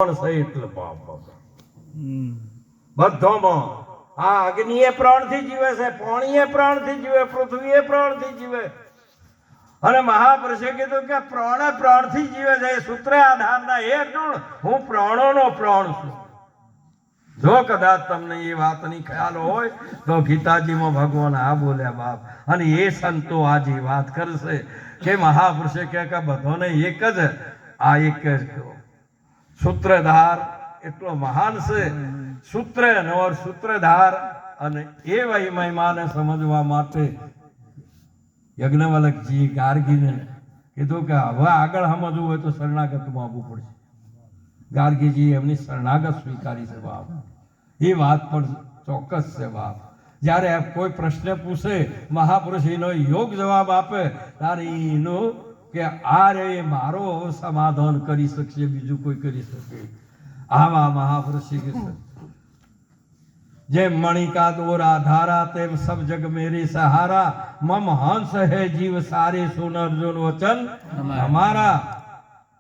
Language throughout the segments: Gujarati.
એટલે બાપ બધોમાં આ અગ્નિએ પ્રાણથી જીવે છે, પાણીએ પ્રાણથી જીવે, પૃથ્વીએ પ્રાણથી જીવે. અને મહાપુરુષે કીધું કે પ્રાણથી જીવે છે. એ સૂત્ર આધારના એ અર્જુન, હું પ્રાણોનો પ્રાણ છું. જો કદાચ તમને એ વાતની ખ્યાલ હોય તો ગીતાજીમાં ભગવાન આ બોલ્યા બાપ. અને એ સંતો આજે વાત કરશે કે મહાપુરુષે કે બધોને એક જ આ એક સૂત્રધાર એટલો મહાન છે. સૂત્ર નવર સૂત્રધાર. અને એ વહી મહિમાને સમજવા માટે યજ્ઞવલ્લભજી ગાર્ગીને કીધું કે હવે આગળ સમજવું હોય તો શરણાગતમાં આવવું પડશે. ગાર્ગીજી એમની શરણાગત સ્વીકારી છે બાપ. એ વાત પણ ચોક્કસ છે બાપ. જ્યારે કોઈ પ્રશ્ન પૂછે મહાપુરુષ એનો યોગ જવાબ આપે ત્યારે એનું કે આ રે મારો સમાધાન કરી શકશે, બીજું કોઈ કરી શકે. આવા મહાપુરુષ શ્રી કૃષ્ણ જેમ મણિકા દોરા ધારા તેમ સબ જગ મેરી સહારા. મમ હંસ હે જીવ સારે સુન અર્જુન વચન हमारा.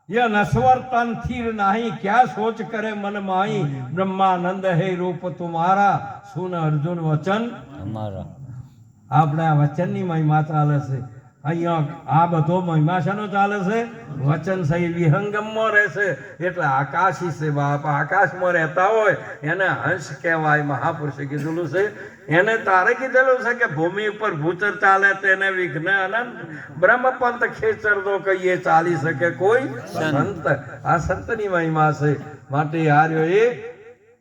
यह नश्वर तन थीर नहीं, क्या सोच करे मन माही. ब्रह्मानंद है रूप तुम्हारा, सुन अर्जुन वचन हमारा. આપણે આ વચનની મહિમા ચાલે છે. અહીંયા આ બધો મહિમા શાનો ચાલે છે? વચન સહી વિહંગમમાં રહેશે એટલે આકાશી છે બાપ. આકાશમાં રહેતા હોય એને હંસ કહેવાય. મહાપુરુષે કીધેલું છે, એને તારે કીધેલું છે કે ભૂમિ ઉપર ભૂચર ચાલે તેને વિઘ્ન અનંત. બ્રહ્મપંથ ખેચર તો કહીએ ચાલી શકે કોઈ સંત. આ સંતની મહિમા છે. માટે આર્યો એ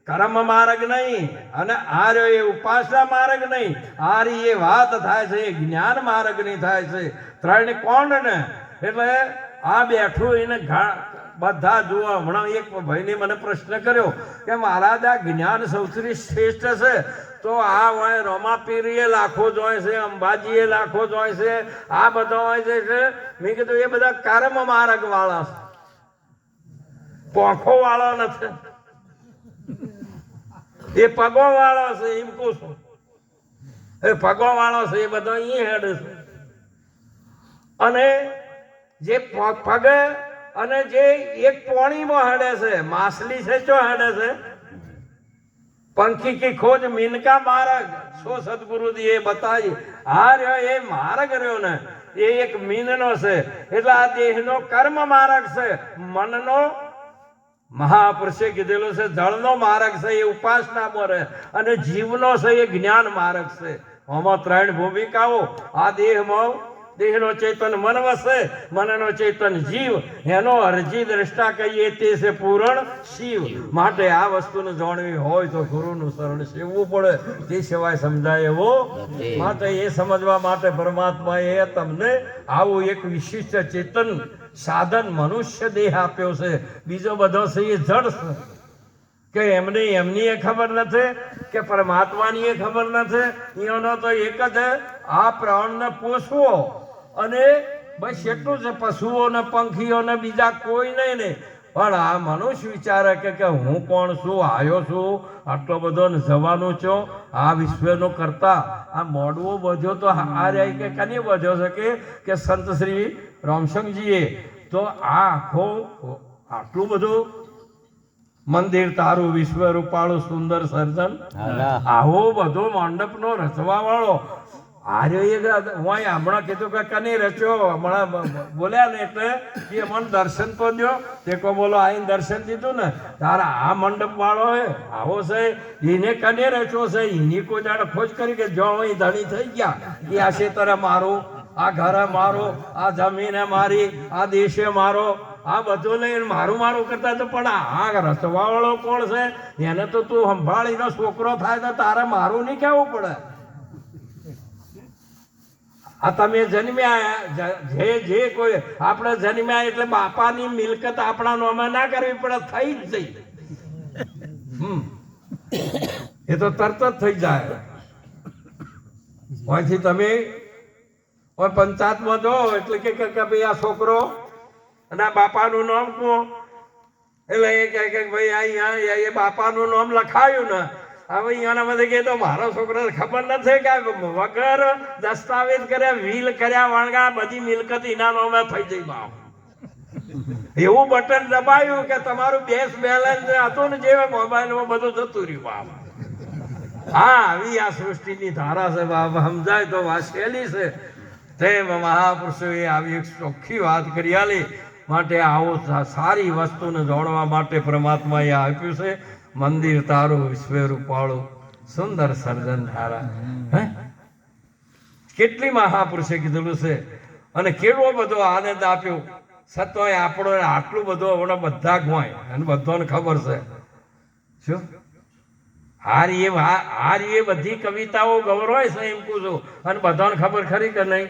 કર્મ માર્ગ નહીં અને આર્યો એ ઉપાસના માર્ગ નહીં. આરી એ વાત થાય છે એ જ્ઞાન માર્ગ ની થાય છે. ત્રણ કોણ ને એટલે આ બેઠું એને બધા જુઓ. હમણાં એક ભાઈને મને પ્રશ્ન કર્યો કે મહારાજ આ જ્ઞાન સૌથી શ્રેષ્ઠ છે તો આ હોય રોમાપીરીએ લાખો જોય છે, અંબાજીએ લાખો જોય છે, આ બધા હોય છે. મેં કીધું એ બધા કર્મ માર્ગ વાળા છે, પોખો વાળો નથી. એ પગો વાળો છે. એમ કહું છું એ પગો વાળો છે એ બધો અહીં હેડ છે. અને જે પગ અને જે એક પોણીમાં હેડે છે માછલી છે ચો હેડે છે પંખી કી ખોજ મીનકા માર્ગ. સો સદગુરુજી એ બતાવી આ રહ્યો એ માર્ગ રહ્યો ને એ એક મીનનો છે. એટલે આ દેહનો કર્મ માર્ગ છે. મનનો મહાપુરુષે કીધેલું છે જળનો માર્ગ છે એ ઉપાસનામાં રહે અને જીવનો છે એ જ્ઞાન માર્ગ છે. આમાં ત્રણ ભૂમિકાઓ. આ દેહમાં દેહનો ચેતન મન વસે, મનનો ચેતન જીવ, એનો અરજી દ્રષ્ટા કહીએ તે છે પૂરણ શિવ. માટે આ વસ્તુને જાણવી હોય તો ગુરુનું શરણ સેવવું પડે. તે સિવાય સમજાય એવો માટે એ સમજવા માટે પરમાત્માએ તમને આવું એક વિશિષ્ટ ચેતન સાધન મનુષ્ય દેહ આપ્યો છે. બીજો બધો છે એ જડ છે કે એમને એમની એ ખબર નથી કે પરમાત્માની એ ખબર નથી. એનો તો એક જ આ પ્રાણને પોષવો અને બસ એટલું છે. પશુઓને પંખીઓને બીજા કોઈ નહીં ને. પણ આ મનુષ્ય વિચારે કે હું કોણ છું, આવ્યો છું, આટલો બધો જવાનું છો. આ વિશ્વનો કરતા આ મોડવો બધો તો આ રહી કે કની બધો છે કે સંત શ્રી રામસંગજીએ તો આ આખો આટલું બધું મંદિર તારું વિશ્વ રૂપાળું સુંદર સર્જન, આવો બધો મંડપનો રચવા વાળો આર્યો એ હમણાં કીધું કે કની રચ્યો. હમણાં બોલ્યા ને એટલે એ મને દર્શન તો દો. તે કો બોલો આઈને દર્શન દીધું ને તારા આ મંડપ વાળો હે આવો છે એને કને રચ્યો છે. એની કોઈ જાણે ખોજ કરી કે જો અહીં ધણી થઈ ગયા એ આ ક્ષેત્ર મારું, આ ઘર મારું, આ જમીન મારી, આ દેશે મારો, આ બધું લઈને મારું મારું કરતા તો પણ આ રચવા વાળો કોણ છે એને તો તું સંભાળીનો છોકરો થાય તો તારે મારું નહીં કહેવું પડે. આ તમે જન્મ્યા જે કોઈ આપણે જન્મ્યા એટલે બાપાની મિલકત આપણા નામે ના કરવી પડે. થઈ જ જઈ એ તો તરત જ થઈ જાય. અહીંથી તમે પંચાયતમાં જો એટલે કે ભાઈ આ છોકરો અને આ બાપાનું નામ કહો એટલે એ કે ભાઈ અહીંયા એ બાપાનું નામ લખાયું ને હવે અહીંયાના બધા કે તો મારો છોકરો ખબર નથી કે વગર દસ્તાવેજ કર્યા વીલ કર્યા વણગા બધી મિલકત એના નામે થઈ જઈ બાપ. એવું બટન દબાયું કે તમારું બેલેન્સ હતું ને જે મોબાઈલમાં બધું જતું રહ્યું બાપ. હા, આવી આ સૃષ્ટિની ધારા છે બાપ. સમજાય તો વાસેલી છે. તેમ મહાપુરુષોએ આવી એક ચોખ્ખી વાત કરી આલી. માટે આવું સારી વસ્તુને જોડવા માટે પરમાત્માએ આપ્યું છે. મંદિર તારું વિશ્વ રૂપાળું સુંદર સર્જન ધારા. હે કેટલી મહાપુરુષે કીધેલું છે અને કેવો બધો આનંદ આપ્યો. છતાંય આપણો આટલું બધું હમણાં બધા ગોય અને બધાને ખબર છે શું હારી એ બધી કવિતાઓ ગૌરવાય છે એમ કહું છું. અને બધાને ખબર ખરી કે નહીં?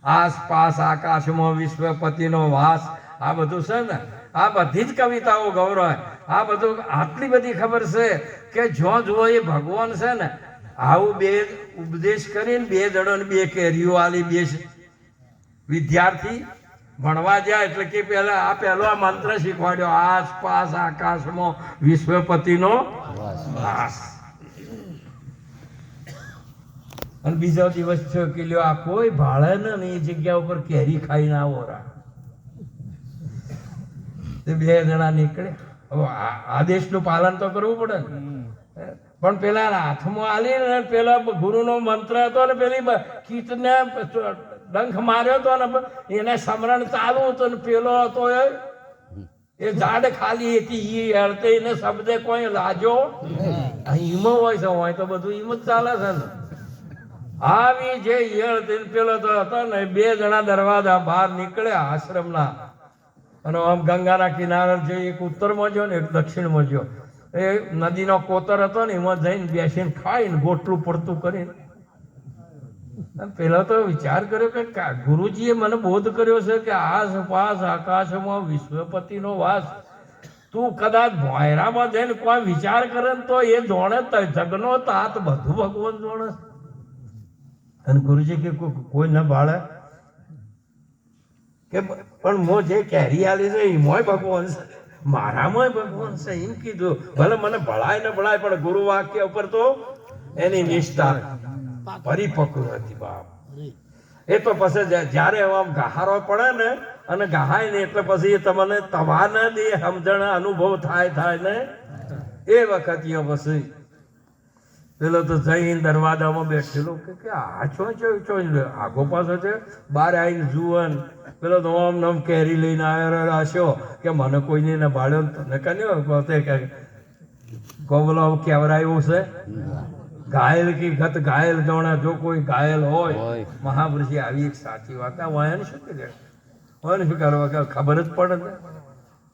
આસપાસ આકાશમાં વિશ્વપતિનો વાસ, આ બધું છે ને, આ બધી જ કવિતાઓ ગૌરવાય. આ બધું આટલી બધી ખબર છે કે જો જુઓ એ ભગવાન છે ને આવું બે ઉપદેશ કરીને બે દડો બે કેરીઓ આલી. બે વિદ્યાર્થી ભણવા જાય એટલે કે પહેલો આ મંત્ર શીખવાડ્યો, આસપાસ આકાશમાં વિશ્વપતિનો વાસ. અને બીજો દિવસ થયો કે લ્યો આ કોઈ ભાળે ને એ જગ્યા ઉપર કેરી ખાઈને આવો રા. બે જણા નીકળે. હવે આદેશનું પાલન તો કરવું પડે ને. પણ પેલા હાથમાં આલી ને પેલા ગુરુનો મંત્ર હતો ને પેલી કીટને ડંખ માર્યો હતો ને એને સમરણ ચાલુ હતું ને પેલો હતો એ ઝાડ ખાલી હતી. એ અર્થે એને શબ્દે કોઈ લાજો ઈમો હોય તો બધું ઈમ જ ચાલે છે ને. આવી જે ઈયળ પેલો તો હતો ને બે જણા દરવાજા બહાર નીકળ્યા આશ્રમના. અને આમ ગંગાના કિનારે જે એક ઉત્તરમાં જો ને એક દક્ષિણમાં જો એ નદીનો કોતર હતો ને એમાં જઈને બેસીને ખાઈને ગોટલું પડતું કરીને પેલા તો વિચાર કર્યો કે ગુરુજીએ મને બોધ કર્યો છે કે આસપાસ આકાશમાં વિશ્વપતિનો વાસ. તું કદાચ ભોયરામાં જઈને કોઈ વિચાર કરે ને તો એ જોણે જગનો તાત બધું ભગવાન જોણે. અને ગુરુજી કે કોઈ ન ભાળે કે પણ મો જે કેરી આલી છે એમાંય ભગવાન છે, મારામાંય ભગવાન છે એમ કીધું. ભલે મને ભળાય ને ભળાય પણ ગુરુ વાક્ય ઉપર તો એની નિષ્ઠા પરિપક્વ હતી બાપ. એ તો પછી જયારે આમ ગહારો પડે ને અને ગહાય ને એટલે પછી તમને તમાને દે સમજણ અનુભવ થાય ને એ વખત પછી પેલો તો જઈને દરવાજામાં બેઠેલો કે આ છો આગો પાછો છે. બહાર આવીને જુવન પેલો તો આમ નામ કેરી લઈને આવ્યો હશો કે મને કોઈને ને ભાડ્યો તને કન્યો પોતે કે કોબલો કેવરાયું છે. ઘાયલ કી ગત ઘાયલ જોણા. જો કોઈ ઘાયલ હોય મહાપુરુષે આવી એક સાચી વાત. વાયન શું કરે વાયન શું કરવા ખબર જ પડે ને.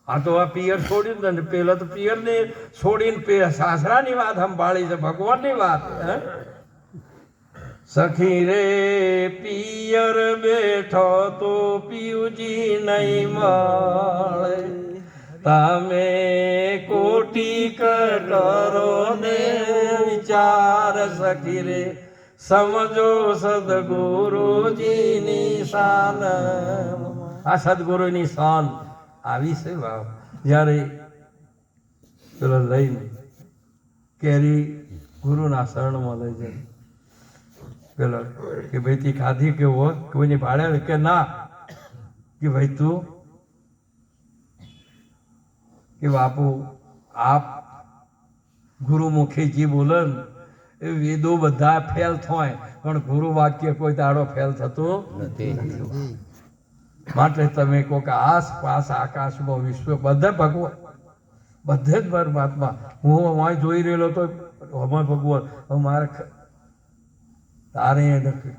આ તો આ પિયર છોડ્યું ને પેલા તો પિયર ને છોડીને સાસરાની વાત સંભાળી છે, ભગવાનની વાત. સખી રે પિયર બેઠો તો પિયુજી નહીં મળે, તમે કોટી કરો ને વિચાર. સખી રે સમજો સદગુરુજીની શાન. આ સદગુરુની શાન આવી છે બાપ. જ્યારે પેલો લઈને કેરી ગુરુના શરણમાં લઈ જાય પેલો કે ભાઈ તી ખાધી કે હો કોઈને ભાડે કે ના કે ભાઈ તું કે બાપુ આપ ગુરુમુખી જી બોલે એ વેદો બધા ફેલ થાય પણ ગુરુ વાક્ય કોઈ દાડો ફેલ થતું નથી. માટે તમે કહો કે આસપાસ આકાશમાં વિશ્વ બધા ભગવાન બધે જ પરમાત્મા. હું અમારે જોઈ રહેલો તો અમારે ભગવાન મારે તારે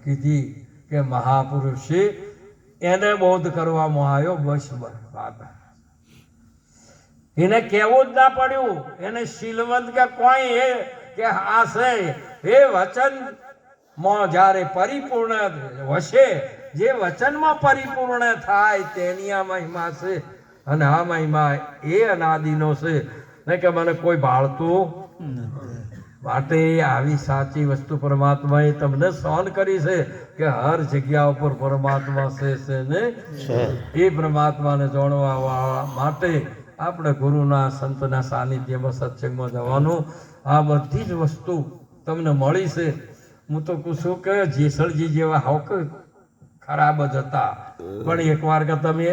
કીધી કે મહાપુરુષે એને બોધ કરવામાં આવ્યો. બસ વાત એને કેવું જ ના પડ્યું. એને શીલવંત કે કોઈ એ કે આ છે એ વચન માં જયારે પરિપૂર્ણ હશે, જે વચનમાં પરિપૂર્ણ થાય તેની આ મહિમા છે. અને આ મહિમા એ અનાદિનો છે ને કે મને કોઈ ભાળતું. માટે આવી સાચી વસ્તુ પરમાત્માએ તમને સહન કરી છે કે હર જગ્યા ઉપર પરમાત્મા છે ને એ પરમાત્માને જાણવા માટે આપણે ગુરુના સંતના સાનિધ્યમાં સત્સંગમાં જવાનું. આ બધી જ વસ્તુ તમને મળી છે. હું તો કહું છું કે જેસલજી જેવા હોક ખરાબ જ હતા. પણ એકવાર કે તમે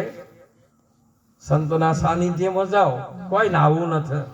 સંતના સાનિધ્યમાં જાઓ, કોઈ નાવું નથી.